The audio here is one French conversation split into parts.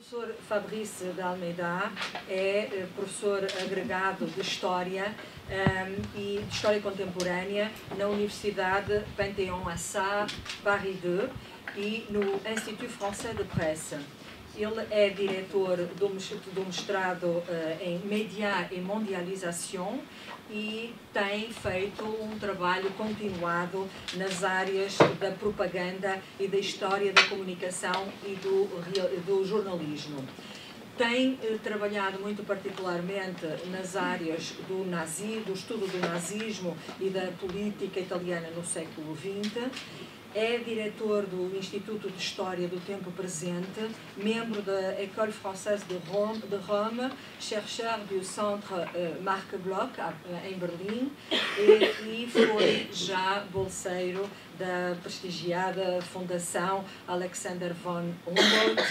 professor Fabrício de Almeida é professor agregado de História e de História Contemporânea na Universidade Panthéon-Assas, Paris 2 e no Institut Français de Presse. Ele é diretor do mestrado em Média e Mondialização e tem feito um trabalho continuado nas áreas da propaganda e da história da comunicação e do jornalismo. Tem trabalhado muito particularmente nas áreas do estudo do nazismo e da política italiana no século XX. É diretor do Instituto de História do Tempo Presente, membro da École Française de Rome, chercheur do Centre Marc Bloch, em Berlim, e foi já bolseiro da prestigiada Fundação Alexander von Humboldt,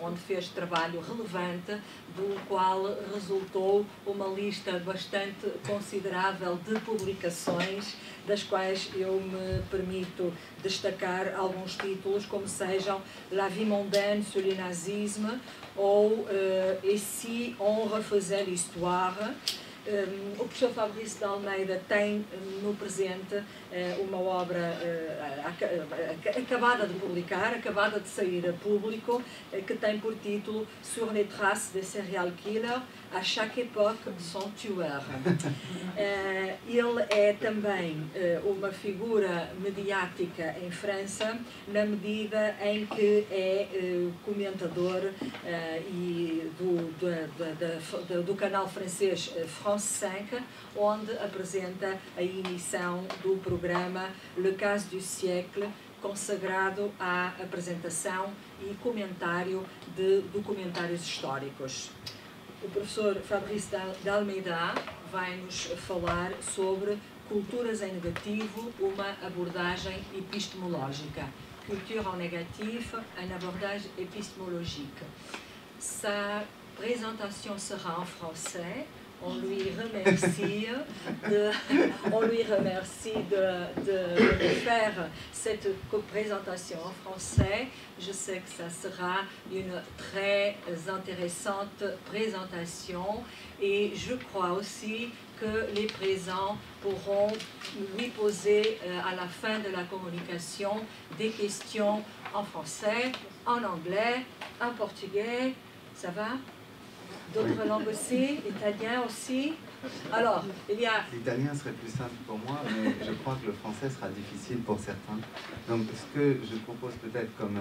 onde fez trabalho relevante, do qual resultou uma lista bastante considerável de publicações, das quais eu me permito destacar alguns títulos, como sejam La vie mondaine sur le nazisme ou Et si on refaisait l'histoire. O professor Fabrício de Almeida tem no presente uma obra acabada de publicar, acabada de sair a público, que tem por título Sur les traces des serial killers, à chaque époque son tueur. Ele é também uma figura mediática em França, na medida em que é comentador do canal francês France 5, onde apresenta a emissão do programa Le Cas du Siècle, consagrado à apresentação e comentário de documentários históricos. O professor Fabrício de Almeida vai nos falar sobre Culturas em Negativo, uma abordagem epistemológica. Culture en négatif, une abordage épistémologique. Sa présentation sera en français. On lui remercie de faire cette présentation en français. Je sais que ça sera une très intéressante présentation et je crois aussi que les présents pourront lui poser à la fin de la communication des questions en français, en anglais, en portugais. Ça va? D'autres langues aussi, l'italien aussi. Alors, il y a... L'italien serait plus simple pour moi, mais je crois que le français sera difficile pour certains. Donc, ce que je propose peut-être, comme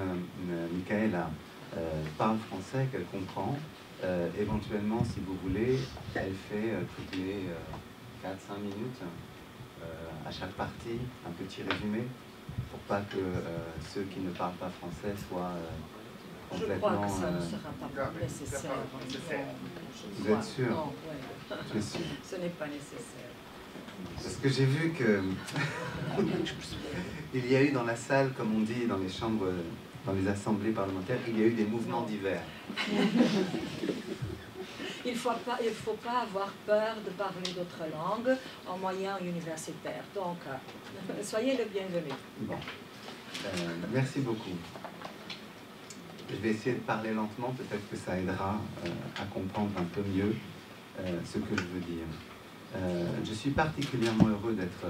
Michaela parle français, qu'elle comprend, éventuellement, si vous voulez, elle fait toutes les 4-5 minutes, à chaque partie, un petit résumé, pour pas que ceux qui ne parlent pas français soient... Je crois que ça ne sera pas nécessaire. Vous êtes sûr? Non, oui. Je suis sûr. Ce n'est pas nécessaire. Parce que j'ai vu que il y a eu dans la salle, comme on dit dans les chambres, dans les assemblées parlementaires, il y a eu des mouvements divers. Il ne faut pas avoir peur de parler d'autres langues en moyen universitaire. Donc, soyez le bienvenu. Bon. Merci beaucoup. Je vais essayer de parler lentement, peut-être que ça aidera à comprendre un peu mieux ce que je veux dire. Je suis particulièrement heureux d'être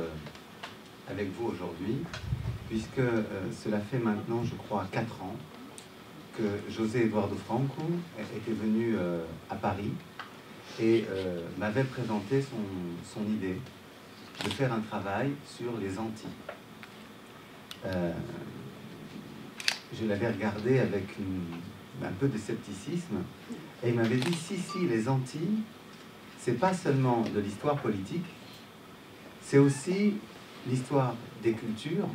avec vous aujourd'hui, puisque cela fait maintenant, je crois, 4 ans que José Eduardo Franco était venu à Paris et m'avait présenté son idée de faire un travail sur les Antilles. Je l'avais regardé avec un peu de scepticisme et il m'avait dit si les Antilles, c'est pas seulement de l'histoire politique, c'est aussi l'histoire des cultures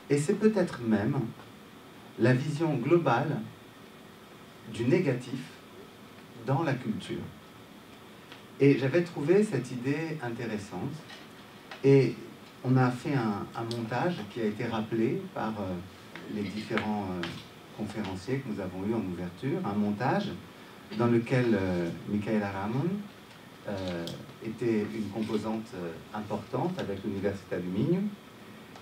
et c'est peut-être même la vision globale du négatif dans la culture. Et j'avais trouvé cette idée intéressante et on a fait un montage qui a été rappelé par les différents conférenciers que nous avons eus en ouverture, un montage dans lequel Michaela Ramon était une composante importante avec l'Université du Minho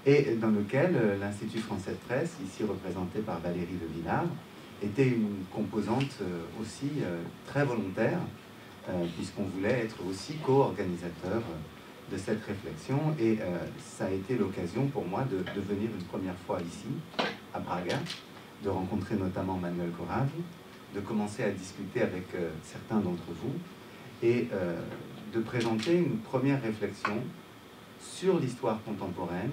et dans lequel l'Institut français de presse, ici représenté par Valérie Le Villard, était une composante aussi très volontaire, puisqu'on voulait être aussi co-organisateur de cette réflexion, et ça a été l'occasion pour moi de venir une première fois ici, à Braga, de rencontrer notamment Manuel Corradi, de commencer à discuter avec certains d'entre vous, et de présenter une première réflexion sur l'histoire contemporaine,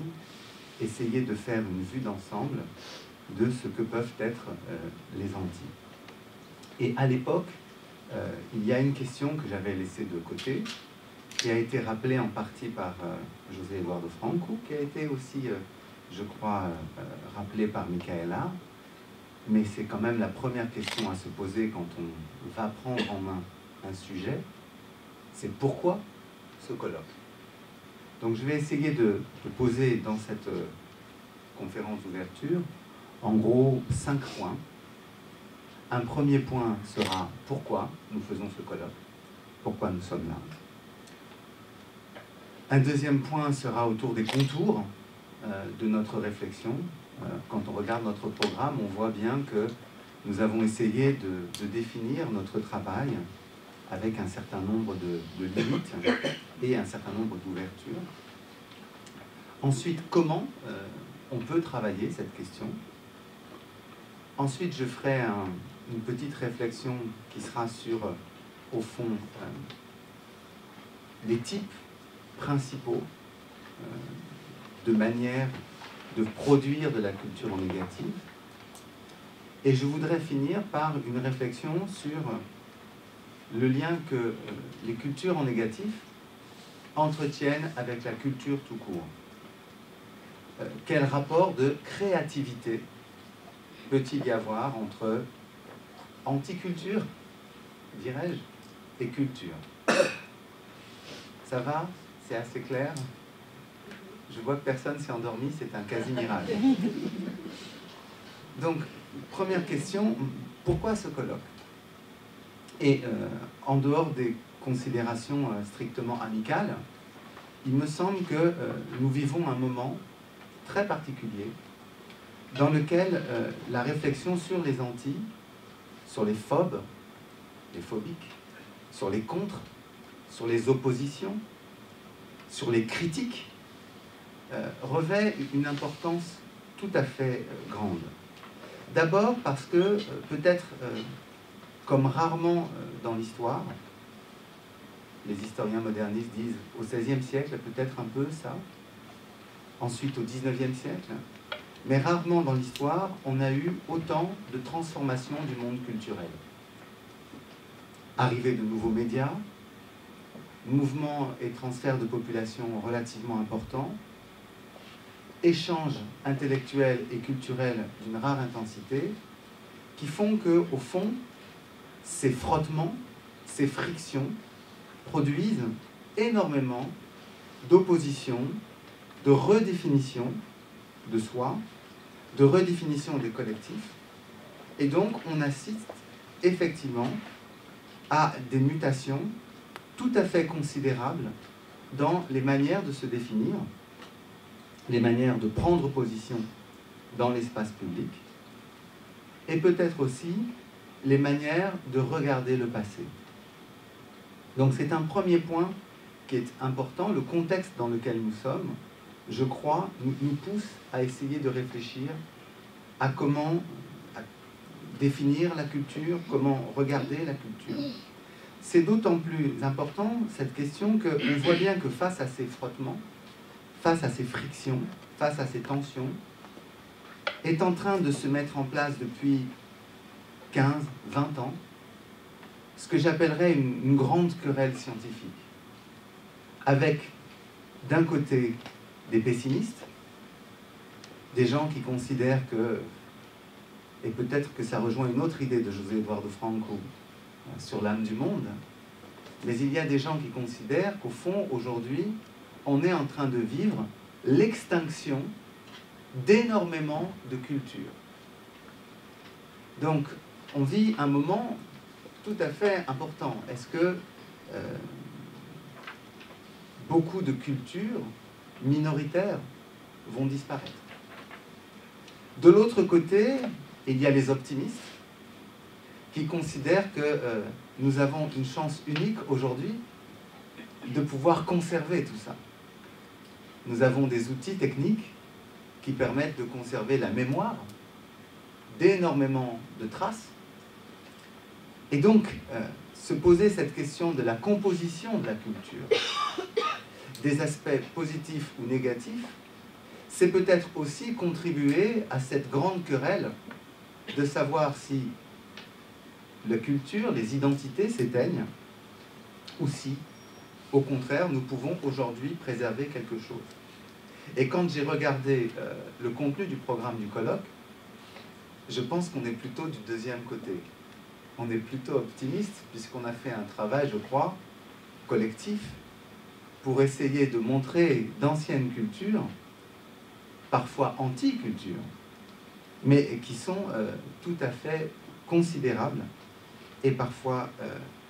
essayer de faire une vue d'ensemble de ce que peuvent être les Antilles. Et à l'époque, il y a une question que j'avais laissée de côté, qui a été rappelée en partie par José Eduardo Franco, qui a été aussi, je crois, rappelée par Micaela, mais c'est quand même la première question à se poser quand on va prendre en main un sujet, c'est pourquoi ce colloque? Donc je vais essayer de poser dans cette conférence d'ouverture, en gros, 5 points. Un premier point sera pourquoi nous faisons ce colloque, pourquoi nous sommes là. Un deuxième point sera autour des contours de notre réflexion. Quand on regarde notre programme, on voit bien que nous avons essayé de définir notre travail avec un certain nombre de limites et un certain nombre d'ouvertures. Ensuite, comment on peut travailler cette question? Ensuite, je ferai une petite réflexion qui sera sur, au fond, les types principaux de manière de produire de la culture en négatif. Et je voudrais finir par une réflexion sur le lien que les cultures en négatif entretiennent avec la culture tout court. Quel rapport de créativité peut-il y avoir entre anticulture, dirais-je, et culture? Ça va? C'est assez clair? Je vois que personne s'est endormi, c'est un quasi-miracle. Donc, première question, pourquoi ce colloque? Et en dehors des considérations strictement amicales, il me semble que nous vivons un moment très particulier dans lequel la réflexion sur les Antilles, sur les phobes, les phobiques, sur les contres, sur les oppositions, sur les critiques, revêt une importance tout à fait grande. D'abord parce que, peut-être comme rarement dans l'histoire, les historiens modernistes disent au XVIe siècle, peut-être un peu ça, ensuite au XIXe siècle, mais rarement dans l'histoire, on a eu autant de transformations du monde culturel. Arrivée de nouveaux médias, mouvements et transferts de population relativement importants, échanges intellectuels et culturels d'une rare intensité, qui font que, au fond, ces frottements, ces frictions produisent énormément d'opposition, de redéfinition de soi, de redéfinition des collectifs, et donc on assiste effectivement à des mutations tout à fait considérables dans les manières de se définir, les manières de prendre position dans l'espace public, et peut-être aussi les manières de regarder le passé. Donc c'est un premier point qui est important. Le contexte dans lequel nous sommes, je crois, nous pousse à essayer de réfléchir à comment définir la culture, comment regarder la culture. C'est d'autant plus important, cette question, qu'on voit bien que face à ces frottements, face à ces frictions, face à ces tensions, est en train de se mettre en place depuis 15, 20 ans, ce que j'appellerais une grande querelle scientifique, avec d'un côté des pessimistes, des gens qui considèrent que, et peut-être que ça rejoint une autre idée de José Eduardo Franco sur l'âme du monde, mais il y a des gens qui considèrent qu'au fond, aujourd'hui, on est en train de vivre l'extinction d'énormément de cultures. Donc, on vit un moment tout à fait important. Est-ce que beaucoup de cultures minoritaires vont disparaître? De l'autre côté, il y a les optimistes qui considèrent que nous avons une chance unique aujourd'hui de pouvoir conserver tout ça. Nous avons des outils techniques qui permettent de conserver la mémoire d'énormément de traces. Et donc, se poser cette question de la composition de la culture, des aspects positifs ou négatifs, c'est peut-être aussi contribuer à cette grande querelle de savoir si la culture, les identités s'éteignent, ou si, au contraire, nous pouvons aujourd'hui préserver quelque chose. Et quand j'ai regardé le contenu du programme du colloque, je pense qu'on est plutôt du deuxième côté. On est plutôt optimiste, puisqu'on a fait un travail, je crois, collectif, pour essayer de montrer d'anciennes cultures, parfois anti-cultures, mais qui sont tout à fait considérables et parfois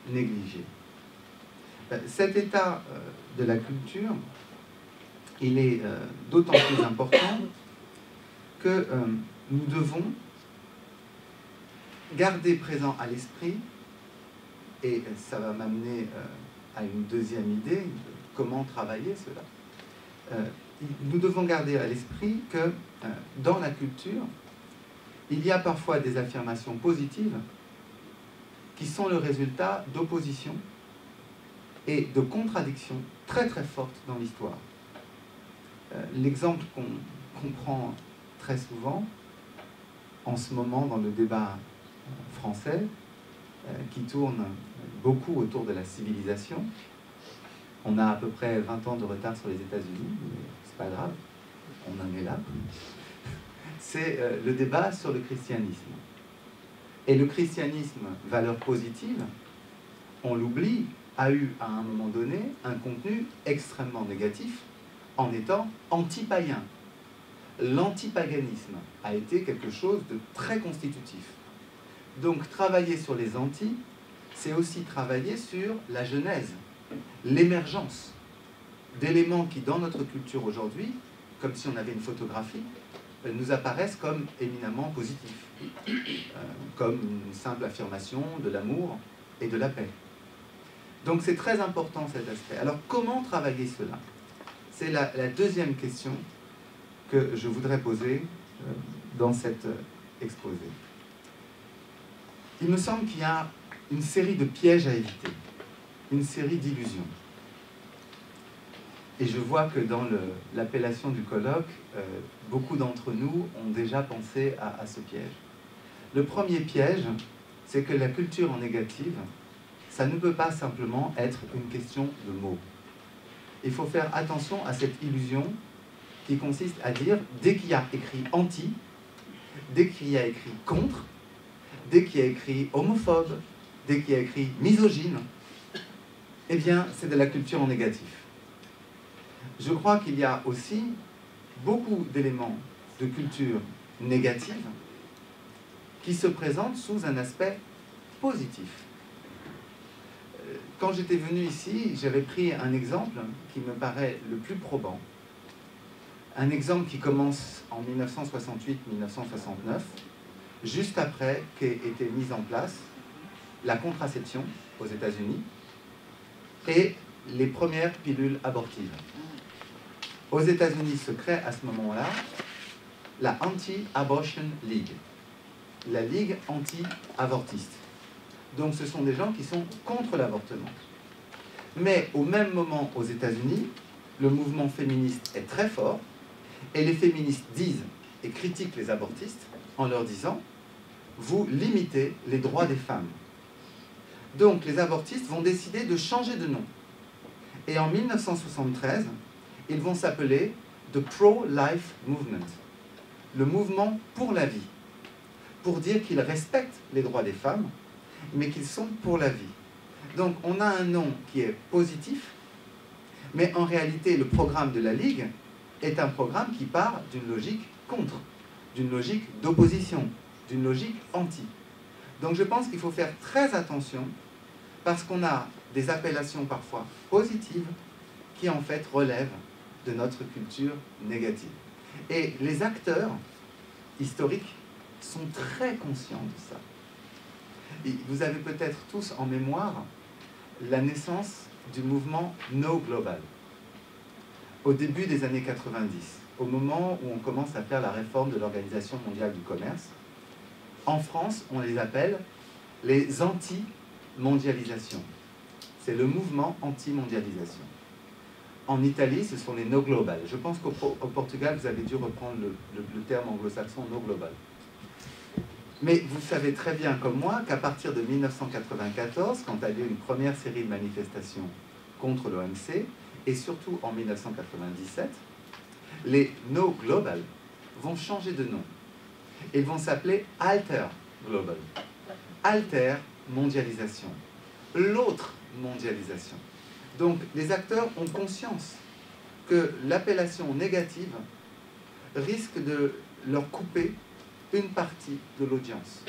négligées. Cet état de la culture, il est d'autant plus important que nous devons garder présent à l'esprit, et ça va m'amener à une deuxième idée, de comment travailler cela. Nous devons garder à l'esprit que dans la culture, il y a parfois des affirmations positives qui sont le résultat d'oppositions et de contradictions très très fortes dans l'histoire. L'exemple qu'on prend très souvent en ce moment dans le débat français, qui tourne beaucoup autour de la civilisation. On a à peu près 20 ans de retard sur les États-Unis, mais c'est pas grave, on en est là. C'est le débat sur le christianisme. Et le christianisme, valeur positive, on l'oublie, a eu à un moment donné un contenu extrêmement négatif en étant anti-païen. L'antipaganisme a été quelque chose de très constitutif. Donc travailler sur les anti, c'est aussi travailler sur la genèse, l'émergence d'éléments qui, dans notre culture aujourd'hui, comme si on avait une photographie, nous apparaissent comme éminemment positifs, comme une simple affirmation de l'amour et de la paix. Donc c'est très important cet aspect. Alors comment travailler cela? C'est la deuxième question que je voudrais poser dans cet exposé. Il me semble qu'il y a une série de pièges à éviter, une série d'illusions. Et je vois que dans l'appellation du colloque, beaucoup d'entre nous ont déjà pensé à ce piège. Le premier piège, c'est que la culture en négative, ça ne peut pas simplement être une question de mots. Il faut faire attention à cette illusion qui consiste à dire, dès qu'il y a écrit anti, dès qu'il y a écrit contre, dès qu'il y a écrit homophobe, dès qu'il y a écrit misogyne, eh bien, c'est de la culture en négatif. Je crois qu'il y a aussi beaucoup d'éléments de culture négative qui se présentent sous un aspect positif. Quand j'étais venu ici, j'avais pris un exemple qui me paraît le plus probant. Un exemple qui commence en 1968-1969, juste après qu'ait été mise en place la contraception aux États-Unis et les premières pilules abortives. Aux États-Unis se crée à ce moment-là la Anti-Abortion League, la Ligue anti-avortiste. Donc ce sont des gens qui sont contre l'avortement. Mais au même moment aux États-Unis, le mouvement féministe est très fort et les féministes disent et critiquent les abortistes en leur disant « vous limitez les droits des femmes ». Donc les abortistes vont décider de changer de nom. Et en 1973, ils vont s'appeler « The Pro-Life Movement », le mouvement pour la vie, pour dire qu'ils respectent les droits des femmes, mais qu'ils sont pour la vie. Donc on a un nom qui est positif, mais en réalité le programme de la Ligue est un programme qui part d'une logique contre, d'une logique d'opposition, d'une logique anti. Donc je pense qu'il faut faire très attention parce qu'on a des appellations parfois positives qui en fait relèvent de notre culture négative. Et les acteurs historiques sont très conscients de ça. Et vous avez peut-être tous en mémoire la naissance du mouvement No Global, au début des années 90, au moment où on commence à faire la réforme de l'Organisation mondiale du commerce. En France, on les appelle les anti-mondialisations. C'est le mouvement anti-mondialisation. En Italie, ce sont les no global. Je pense qu'au Portugal, vous avez dû reprendre le terme anglo-saxon no global. Mais vous savez très bien comme moi qu'à partir de 1994, quand a lieu une première série de manifestations contre l'OMC, et surtout en 1997, les no global vont changer de nom. Ils vont s'appeler Alter Global. Alter mondialisation. L'autre mondialisation. Donc les acteurs ont conscience que l'appellation négative risque de leur couper une partie de l'audience,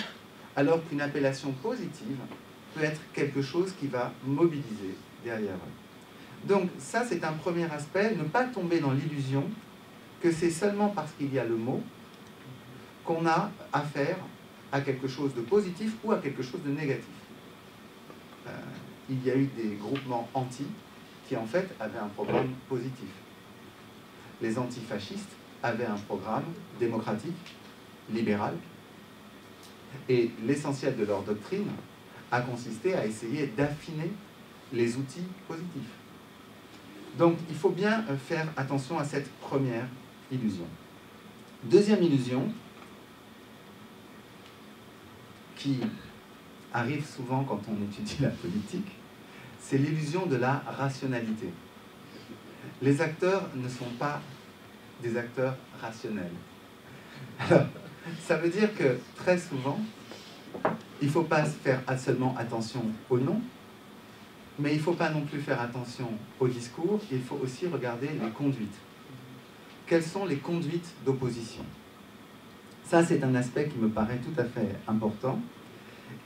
alors qu'une appellation positive peut être quelque chose qui va mobiliser derrière eux. Donc ça, c'est un premier aspect, ne pas tomber dans l'illusion que c'est seulement parce qu'il y a le mot qu'on a affaire à quelque chose de positif ou à quelque chose de négatif. Il y a eu des groupements anti qui en fait avaient un programme positif. Les antifascistes avaient un programme démocratique, libéral, et l'essentiel de leur doctrine a consisté à essayer d'affiner les outils positifs. Donc il faut bien faire attention à cette première illusion. Deuxième illusion, qui arrive souvent quand on étudie la politique, c'est l'illusion de la rationalité. Les acteurs ne sont pas des acteurs rationnels. Alors, ça veut dire que très souvent, il ne faut pas faire seulement attention au nom, mais il ne faut pas non plus faire attention au discours, il faut aussi regarder les conduites. Quelles sont les conduites d'opposition? Ça, c'est un aspect qui me paraît tout à fait important.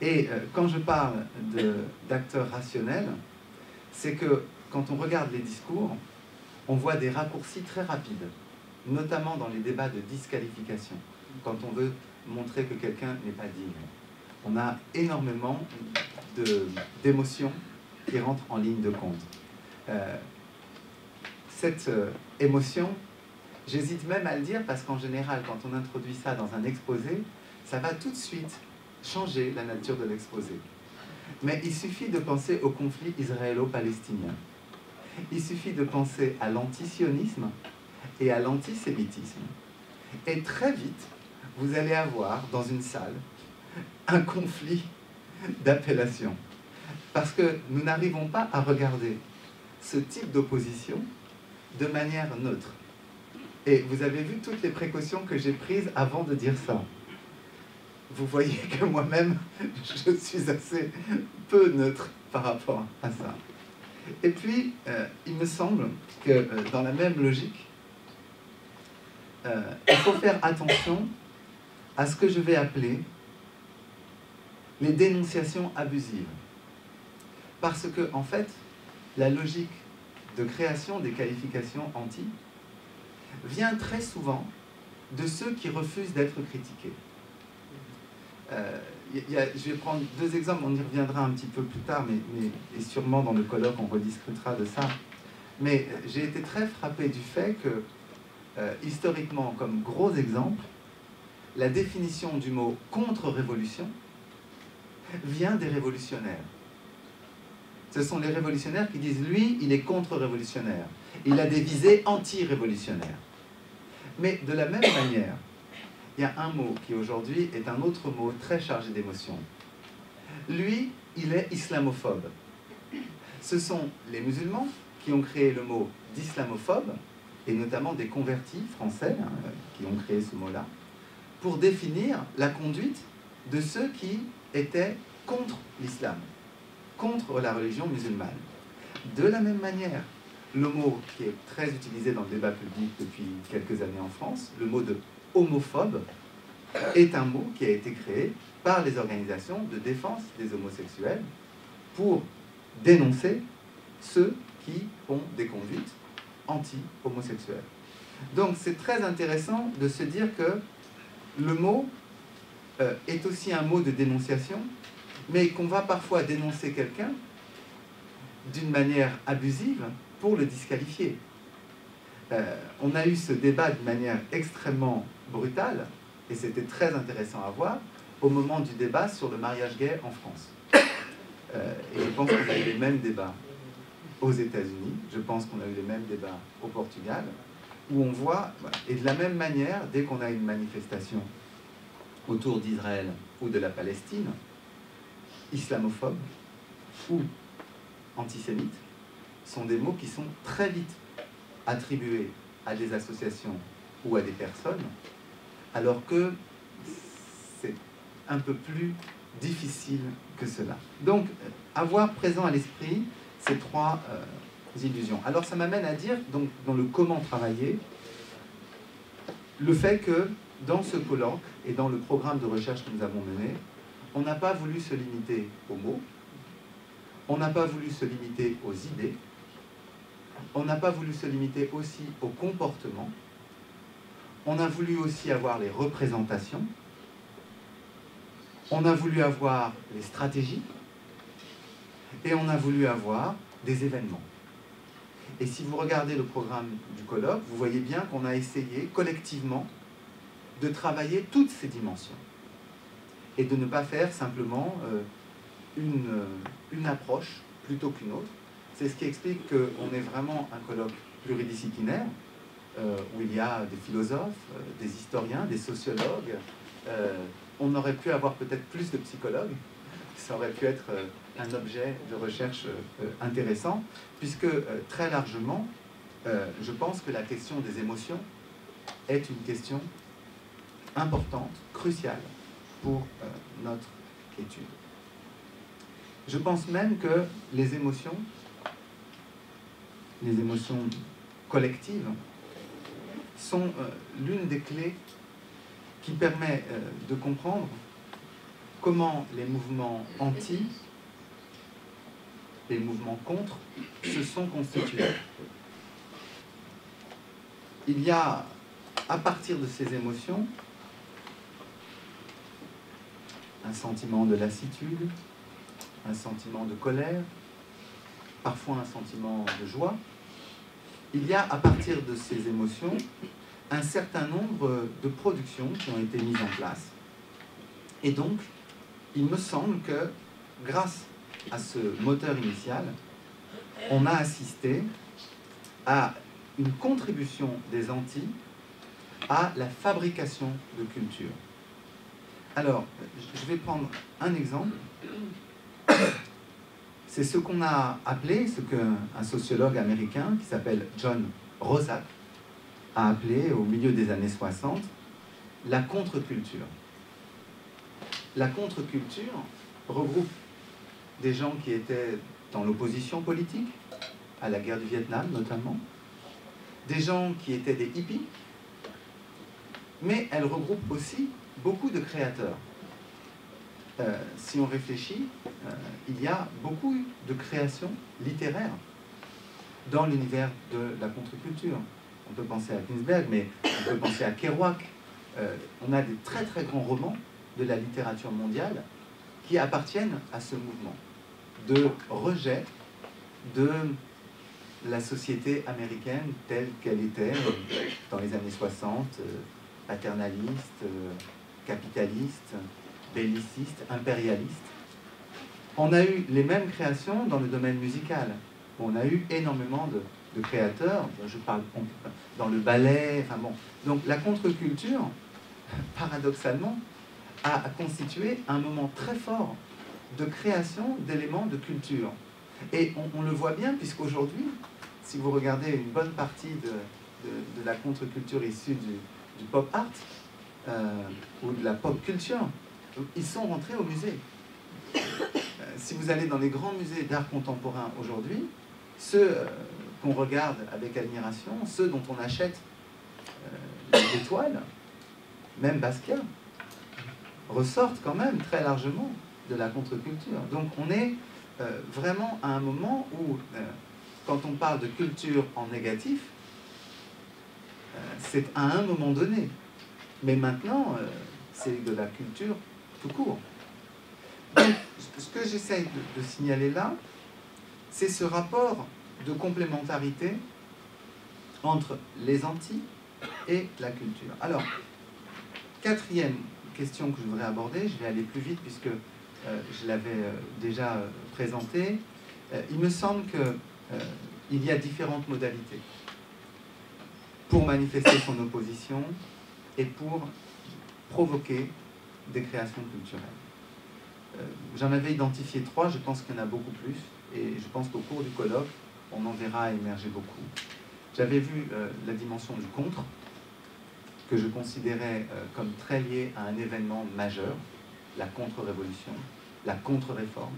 Et quand je parle d'acteurs rationnels, c'est que quand on regarde les discours, on voit des raccourcis très rapides, notamment dans les débats de disqualification, quand on veut montrer que quelqu'un n'est pas digne. On a énormément d'émotions qui rentrent en ligne de compte. Cette émotion, j'hésite même à le dire parce qu'en général, quand on introduit ça dans un exposé, ça va tout de suite changer la nature de l'exposé. Mais il suffit de penser au conflit israélo-palestinien. Il suffit de penser à l'antisionisme et à l'antisémitisme. Et très vite, vous allez avoir dans une salle un conflit d'appellation. Parce que nous n'arrivons pas à regarder ce type d'opposition de manière neutre. Et vous avez vu toutes les précautions que j'ai prises avant de dire ça. Vous voyez que moi-même, je suis assez peu neutre par rapport à ça. Et puis, il me semble que dans la même logique, il faut faire attention à ce que je vais appeler les dénonciations abusives. Parce que, en fait, la logique de création des qualifications anti vient très souvent de ceux qui refusent d'être critiqués. Je vais prendre deux exemples, on y reviendra un petit peu plus tard, et sûrement dans le colloque on rediscutera de ça. Mais j'ai été très frappé du fait que, historiquement, comme gros exemple, la définition du mot contre-révolution vient des révolutionnaires. Ce sont les révolutionnaires qui disent, lui, il est contre-révolutionnaire. Il a des visées anti-révolutionnaires. Mais de la même manière, il y a un mot qui aujourd'hui est un autre mot très chargé d'émotions. Lui, il est islamophobe. Ce sont les musulmans qui ont créé le mot d'islamophobe, et notamment des convertis français qui ont créé ce mot-là, pour définir la conduite de ceux qui étaient contre l'islam, contre la religion musulmane. De la même manière, le mot qui est très utilisé dans le débat public depuis quelques années en France, le mot de homophobe, est un mot qui a été créé par les organisations de défense des homosexuels pour dénoncer ceux qui ont des conduites anti-homosexuelles. Donc c'est très intéressant de se dire que le mot est aussi un mot de dénonciation mais qu'on va parfois dénoncer quelqu'un d'une manière abusive pour le disqualifier. On a eu ce débat de manière extrêmement brutale, et c'était très intéressant à voir, au moment du débat sur le mariage gay en France. Et je pense qu'on a eu les mêmes débats aux États-Unis, je pense qu'on a eu les mêmes débats au Portugal, où on voit, et de la même manière, dès qu'on a une manifestation autour d'Israël ou de la Palestine, islamophobe ou antisémite, sont des mots qui sont très vite attribués à des associations ou à des personnes, alors que c'est un peu plus difficile que cela. Donc, avoir présent à l'esprit ces trois illusions. Alors, ça m'amène à dire, donc, dans le comment travailler, le fait que dans ce colloque et dans le programme de recherche que nous avons mené, on n'a pas voulu se limiter aux mots, on n'a pas voulu se limiter aux idées, on n'a pas voulu se limiter aussi au comportement, on a voulu aussi avoir les représentations, on a voulu avoir les stratégies, et on a voulu avoir des événements. Et si vous regardez le programme du colloque, vous voyez bien qu'on a essayé collectivement de travailler toutes ces dimensions et de ne pas faire simplement une approche plutôt qu'une autre. C'est ce qui explique qu'on est vraiment un colloque pluridisciplinaire où il y a des philosophes, des historiens, des sociologues. On aurait pu avoir peut-être plus de psychologues. Ça aurait pu être un objet de recherche intéressant, puisque très largement, je pense que la question des émotions est une question importante, cruciale pour notre étude. Je pense même que les émotions collectives, sont l'une des clés qui permet de comprendre comment les mouvements anti, les mouvements contre, se sont constitués. Il y a, à partir de ces émotions, un sentiment de lassitude, un sentiment de colère, parfois un sentiment de joie. Il y a, à partir de ces émotions, un certain nombre de productions qui ont été mises en place. Et donc, il me semble que, grâce à ce moteur initial, on a assisté à une contribution des Antilles à la fabrication de culture. Alors, je vais prendre un exemple. C'est ce qu'on a appelé, ce qu'un sociologue américain qui s'appelle John Roszak a appelé au milieu des années 60 la contre-culture. La contre-culture regroupe des gens qui étaient dans l'opposition politique, à la guerre du Vietnam notamment, des gens qui étaient des hippies, mais elle regroupe aussi beaucoup de créateurs. Si on réfléchit, il y a beaucoup de créations littéraires dans l'univers de la contre-culture. On peut penser à Ginsberg, mais on peut penser à Kerouac. On a des très très grands romans de la littérature mondiale qui appartiennent à ce mouvement de rejet de la société américaine telle qu'elle était dans les années 60, paternaliste, capitaliste, belliciste, impérialiste. On a eu les mêmes créations dans le domaine musical. On a eu énormément de créateurs, je parle dans le ballet, enfin bon. Donc la contre-culture, paradoxalement, a constitué un moment très fort de création d'éléments de culture. Et on le voit bien, puisqu'aujourd'hui, si vous regardez une bonne partie de la contre-culture issue du pop art ou de la pop culture, ils sont rentrés au musée. Si vous allez dans les grands musées d'art contemporain aujourd'hui, ceux qu'on regarde avec admiration, ceux dont on achète des toiles, même Basquiat, ressortent quand même très largement de la contre-culture. Donc on est vraiment à un moment où, quand on parle de culture en négatif, c'est à un moment donné. Mais maintenant, c'est de la culture tout court. Donc, ce que j'essaye de signaler là, c'est ce rapport de complémentarité entre les Antilles et la culture. Alors, quatrième question que je voudrais aborder, je vais aller plus vite puisque je l'avais déjà présenté. Il me semble qu'il y a différentes modalités pour manifester son opposition et pour provoquer des créations culturelles. J'en avais identifié 3, je pense qu'il y en a beaucoup plus, et je pense qu'au cours du colloque, on en verra émerger beaucoup. J'avais vu la dimension du contre, que je considérais comme très liée à un événement majeur, la contre-révolution, la contre-réforme.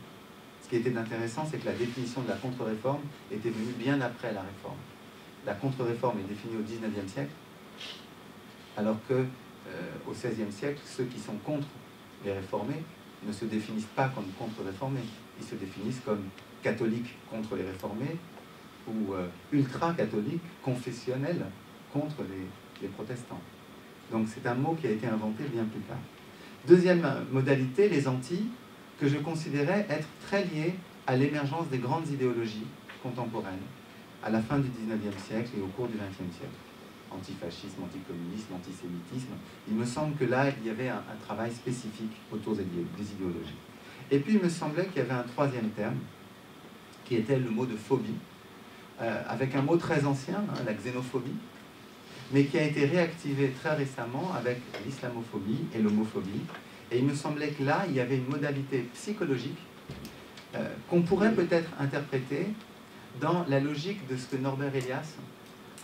Ce qui était intéressant, c'est que la définition de la contre-réforme était venue bien après la réforme. La contre-réforme est définie au XIXe siècle, alors que au XVIe siècle, ceux qui sont contre les réformés ne se définissent pas comme contre-réformés. Ils se définissent comme catholiques contre les réformés ou ultra-catholiques, confessionnels contre les protestants. Donc c'est un mot qui a été inventé bien plus tard. Deuxième modalité, les Antilles, que je considérais être très liées à l'émergence des grandes idéologies contemporaines à la fin du XIXe siècle et au cours du XXe siècle. Antifascisme, anticommunisme, antisémitisme. Il me semble que là, il y avait un travail spécifique autour des idéologies. Et puis, il me semblait qu'il y avait un troisième terme, qui était le mot de phobie, avec un mot très ancien, hein, la xénophobie, mais qui a été réactivé très récemment avec l'islamophobie et l'homophobie. Et il me semblait que là, il y avait une modalité psychologique qu'on pourrait peut-être interpréter dans la logique de ce que Norbert Elias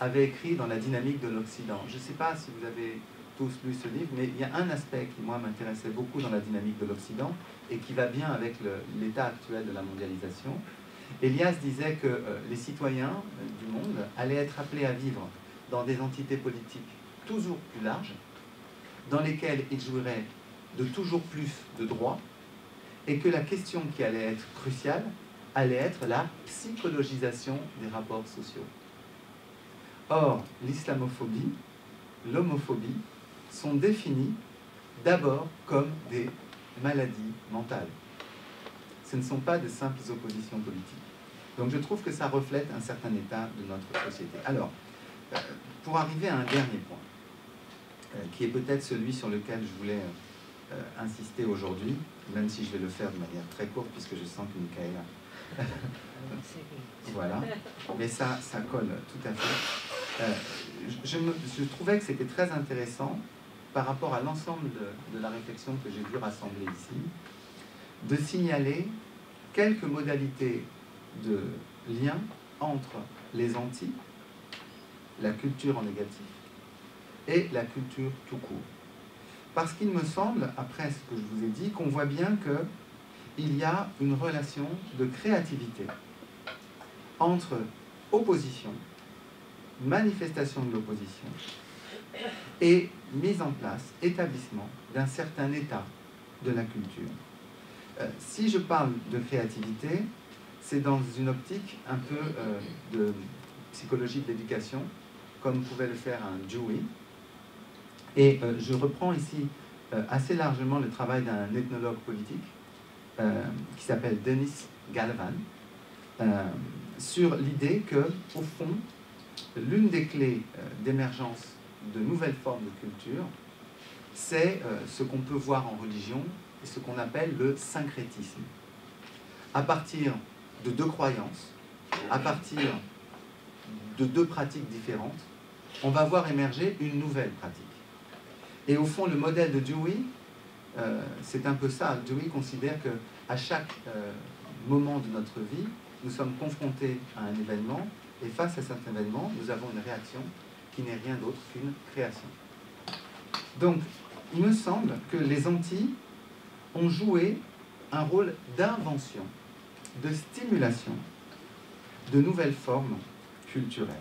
avait écrit dans La dynamique de l'Occident. Je ne sais pas si vous avez tous lu ce livre, mais il y a un aspect qui, moi, m'intéressait beaucoup dans La dynamique de l'Occident et qui va bien avec l'état actuel de la mondialisation. Elias disait que les citoyens du monde allaient être appelés à vivre dans des entités politiques toujours plus larges, dans lesquelles ils jouiraient de toujours plus de droits, et que la question qui allait être cruciale allait être la psychologisation des rapports sociaux. Or, l'islamophobie, l'homophobie sont définis d'abord comme des maladies mentales. Ce ne sont pas de simples oppositions politiques. Donc je trouve que ça reflète un certain état de notre société. Alors, pour arriver à un dernier point, qui est peut-être celui sur lequel je voulais insister aujourd'hui, même si je vais le faire de manière très courte, puisque je sens que Michaela... voilà, mais ça colle tout à fait. Je trouvais que c'était très intéressant, par rapport à l'ensemble de la réflexion que j'ai vu rassembler ici, de signaler quelques modalités de lien entre les Antilles, la culture en négatif, et la culture tout court. Parce qu'il me semble, après ce que je vous ai dit, qu'on voit bien qu'il y a une relation de créativité entre opposition, manifestation de l'opposition, et mise en place, établissement d'un certain état de la culture. Si je parle de créativité, c'est dans une optique un peu de psychologie de l'éducation, comme pouvait le faire un Dewey. Et je reprends ici assez largement le travail d'un ethnologue politique qui s'appelle Dennis Galvan, sur l'idée que, au fond, l'une des clés d'émergence de nouvelles formes de culture, c'est ce qu'on peut voir en religion et ce qu'on appelle le syncrétisme. À partir de deux croyances, à partir de deux pratiques différentes, on va voir émerger une nouvelle pratique. Et au fond, le modèle de Dewey, c'est un peu ça. Dewey considère qu'à chaque moment de notre vie, nous sommes confrontés à un événement, et face à cet événement, nous avons une réaction qui n'est rien d'autre qu'une création. Donc, il me semble que les Antilles ont joué un rôle d'invention, de stimulation de nouvelles formes culturelles.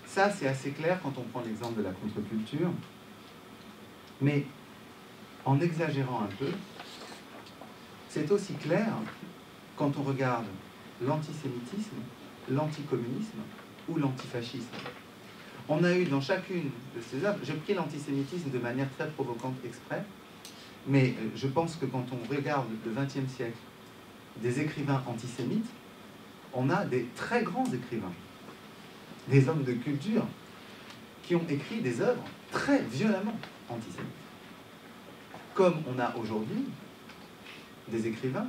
Ça, c'est assez clair quand on prend l'exemple de la contre-culture, mais en exagérant un peu, c'est aussi clair quand on regarde l'antisémitisme, l'anticommunisme ou l'antifascisme. On a eu dans chacune de ces œuvres, j'ai pris l'antisémitisme de manière très provocante exprès, Mais je pense que quand on regarde le XXe siècle, des écrivains antisémites, on a des très grands écrivains, des hommes de culture, qui ont écrit des œuvres très violemment antisémites. Comme on a aujourd'hui des écrivains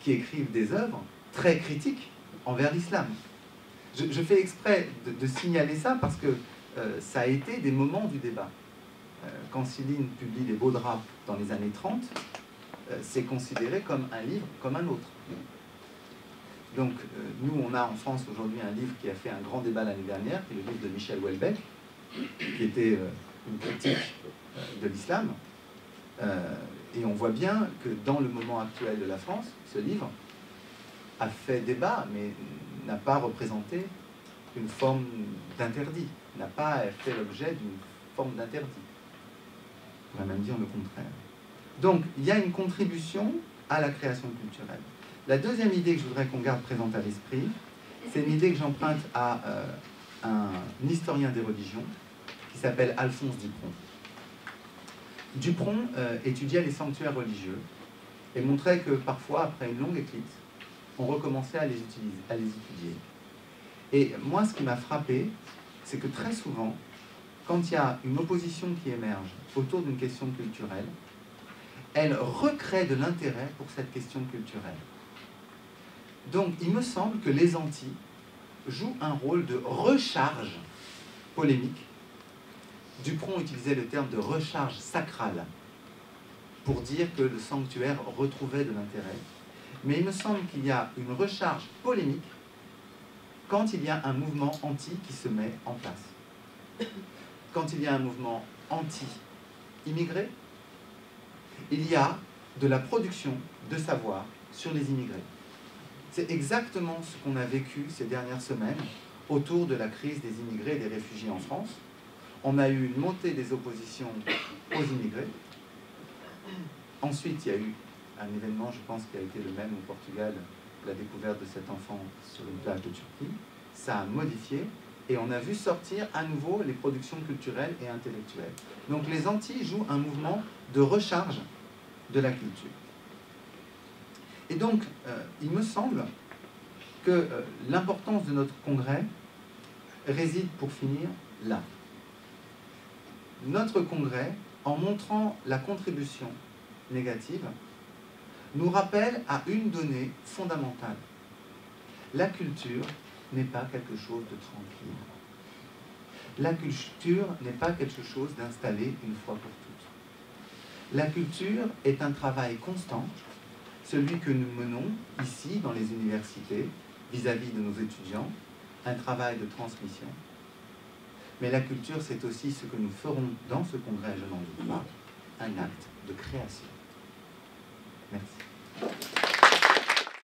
qui écrivent des œuvres très critiques envers l'islam. Je fais exprès de signaler ça parce que ça a été des moments du débat. Quand Céline publie Les Beaux Draps dans les années 30, c'est considéré comme un livre comme un autre. Donc nous, on a en France aujourd'hui un livre qui a fait un grand débat l'année dernière, qui est le livre de Michel Houellebecq, qui était une critique de l'islam. Et on voit bien que dans le moment actuel de la France, ce livre a fait débat, mais n'a pas représenté une forme d'interdit, n'a pas fait l'objet d'une forme d'interdit. On va même dire le contraire. Donc, il y a une contribution à la création culturelle. La deuxième idée que je voudrais qu'on garde présente à l'esprit, c'est une idée que j'emprunte à un historien des religions qui s'appelle Alphonse Dupron. Dupron étudiait les sanctuaires religieux et montrait que parfois, après une longue éclipse, on recommençait à les étudier. Et moi, ce qui m'a frappé, c'est que très souvent, quand il y a une opposition qui émerge autour d'une question culturelle, elle recrée de l'intérêt pour cette question culturelle. Donc, il me semble que les Antilles jouent un rôle de recharge polémique. Dupron utilisait le terme de recharge sacrale pour dire que le sanctuaire retrouvait de l'intérêt. Mais il me semble qu'il y a une recharge polémique quand il y a un mouvement anti qui se met en place. Quand il y a un mouvement anti-immigré, il y a de la production de savoir sur les immigrés. C'est exactement ce qu'on a vécu ces dernières semaines autour de la crise des immigrés et des réfugiés en France. On a eu une montée des oppositions aux immigrés. Ensuite, il y a eu un événement, je pense, qui a été le même au Portugal, la découverte de cet enfant sur une plage de Turquie. Ça a modifié et on a vu sortir à nouveau les productions culturelles et intellectuelles. Donc les Antilles jouent un mouvement de recharge de la culture. Et donc, il me semble que l'importance de notre congrès réside, pour finir, là. Notre congrès, en montrant la contribution négative, nous rappelle à une donnée fondamentale. La culture n'est pas quelque chose de tranquille. La culture n'est pas quelque chose d'installé une fois pour toutes. La culture est un travail constant, celui que nous menons ici dans les universités, vis-à-vis de nos étudiants, un travail de transmission. Mais la culture, c'est aussi ce que nous ferons dans ce congrès, je n'en doute pas, un acte de création. Merci.